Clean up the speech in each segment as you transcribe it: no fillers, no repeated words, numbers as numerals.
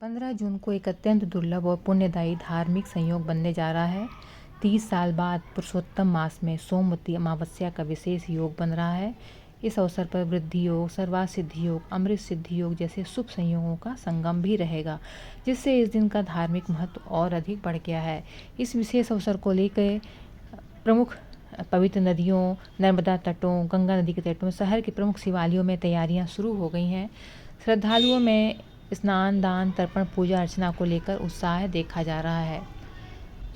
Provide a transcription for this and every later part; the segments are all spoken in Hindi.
15 जून को एक अत्यंत दुर्लभ और पुण्यदायी धार्मिक संयोग बनने जा रहा है। 30 साल बाद पुरुषोत्तम मास में सोमवती अमावस्या का विशेष योग बन रहा है। इस अवसर पर वृद्धि योग, सर्वार्थ सिद्धि योग, अमृत सिद्धि योग जैसे शुभ संयोगों का संगम भी रहेगा, जिससे इस दिन का धार्मिक महत्व और अधिक बढ़ गया है। इस विशेष अवसर को लेकर प्रमुख पवित्र नदियों, नर्मदा तटों, गंगा नदी के तटों, शहर के प्रमुख शिवालयों में तैयारियां शुरू हो गई हैं। श्रद्धालुओं में स्नान, दान, तर्पण, पूजा अर्चना को लेकर उत्साह देखा जा रहा है।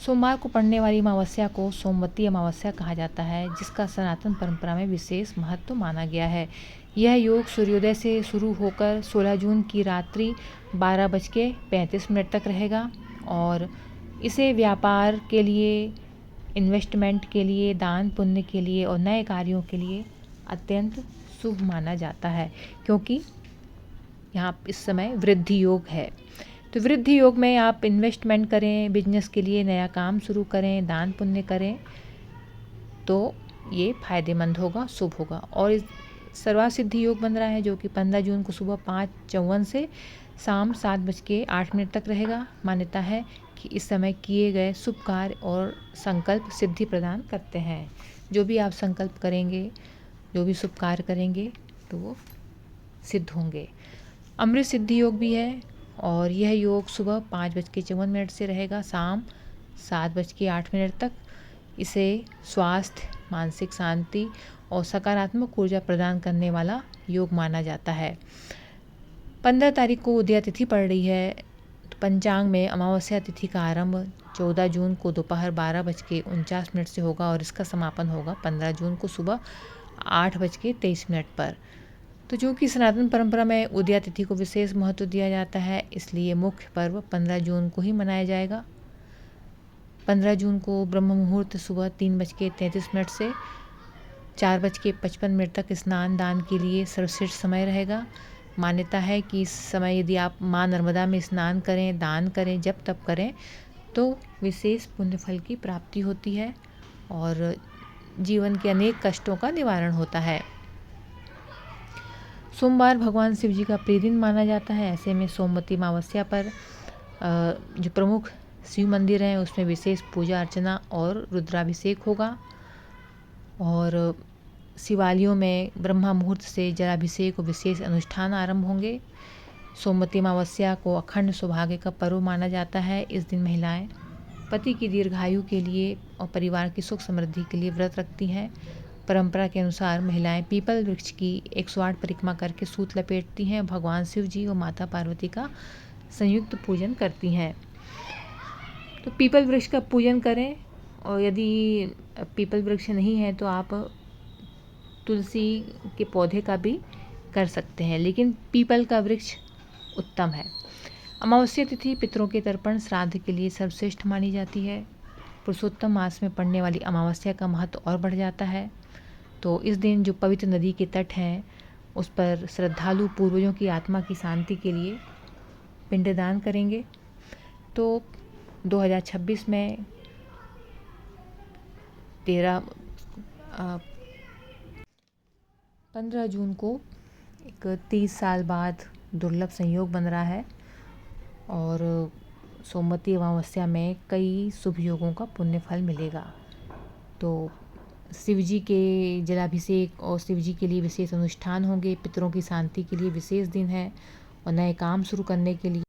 सोमवार को पड़ने वाली अमावस्या को सोमवती अमावस्या कहा जाता है, जिसका सनातन परंपरा में विशेष महत्व माना गया है। यह योग सूर्योदय से शुरू होकर 16 जून की रात्रि 12:35 तक रहेगा और इसे व्यापार के लिए, इन्वेस्टमेंट के लिए, दान पुण्य के लिए और नए कार्यों के लिए अत्यंत शुभ माना जाता है, क्योंकि यहाँ इस समय वृद्धि योग है। तो वृद्धि योग में आप इन्वेस्टमेंट करें, बिजनेस के लिए नया काम शुरू करें, दान पुण्य करें, तो ये फायदेमंद होगा, शुभ होगा। और इस सर्वार्थ सिद्धि योग बन रहा है, जो कि 15 जून को सुबह 5:54 से शाम 7:08 तक रहेगा। मान्यता है कि इस समय किए गए शुभ कार्य और संकल्प सिद्धि प्रदान करते हैं। जो भी आप संकल्प करेंगे, जो भी शुभ कार्य करेंगे, तो वो सिद्ध होंगे। अमृत सिद्धि योग भी है और यह योग सुबह 5:54 से रहेगा, शाम 7:08 तक। इसे स्वास्थ्य, मानसिक शांति और सकारात्मक ऊर्जा प्रदान करने वाला योग माना जाता है। 15 तारीख को उदया तिथि पड़ रही है। तो पंचांग में अमावस्या तिथि का आरंभ 14 जून को दोपहर 12:49 से होगा और इसका समापन होगा 15 जून को सुबह 8:23 पर। तो जो कि सनातन परंपरा में उदया तिथि को विशेष महत्व दिया जाता है, इसलिए मुख्य पर्व 15 जून को ही मनाया जाएगा। 15 जून को ब्रह्म मुहूर्त सुबह 3:33 से 4:55 तक स्नान दान के लिए सर्वश्रेष्ठ समय रहेगा। मान्यता है कि इस समय यदि आप माँ नर्मदा में स्नान करें, दान करें, जप तप करें, तो विशेष पुण्य फल की प्राप्ति होती है और जीवन के अनेक कष्टों का निवारण होता है। सोमवार भगवान शिव जी का प्रिय दिन माना जाता है। ऐसे में सोमवती अमावस्या पर जो प्रमुख शिव मंदिर हैं, उसमें विशेष पूजा अर्चना और रुद्राभिषेक होगा और शिवालयों में ब्रह्मा मुहूर्त से जलाभिषेक और विशेष अनुष्ठान आरंभ होंगे। सोमवती अमावस्या को अखंड सौभाग्य का पर्व माना जाता है। इस दिन महिलाएं पति की दीर्घायु के लिए और परिवार की सुख समृद्धि के लिए व्रत रखती हैं। परंपरा के अनुसार महिलाएं पीपल वृक्ष की 108 परिक्रमा करके सूत लपेटती हैं, भगवान शिव जी और माता पार्वती का संयुक्त पूजन करती हैं। तो पीपल वृक्ष का पूजन करें और यदि पीपल वृक्ष नहीं है तो आप तुलसी के पौधे का भी कर सकते हैं, लेकिन पीपल का वृक्ष उत्तम है। अमावस्या तिथि पितरों के तर्पण श्राद्ध के लिए सर्वश्रेष्ठ मानी जाती है। पुरुषोत्तम मास में पड़ने वाली अमावस्या का महत्व और बढ़ जाता है। तो इस दिन जो पवित्र नदी के तट हैं, उस पर श्रद्धालु पूर्वजों की आत्मा की शांति के लिए पिंडदान करेंगे। तो 2026 में 15 जून को एक 30 साल बाद दुर्लभ संयोग बन रहा है और सोमवती अमावस्या में कई शुभ योगों का पुण्य फल मिलेगा। तो शिव जी के जलाभिषेक और शिव जी के लिए विशेष अनुष्ठान होंगे। पितरों की शांति के लिए विशेष दिन है और नए काम शुरू करने के लिए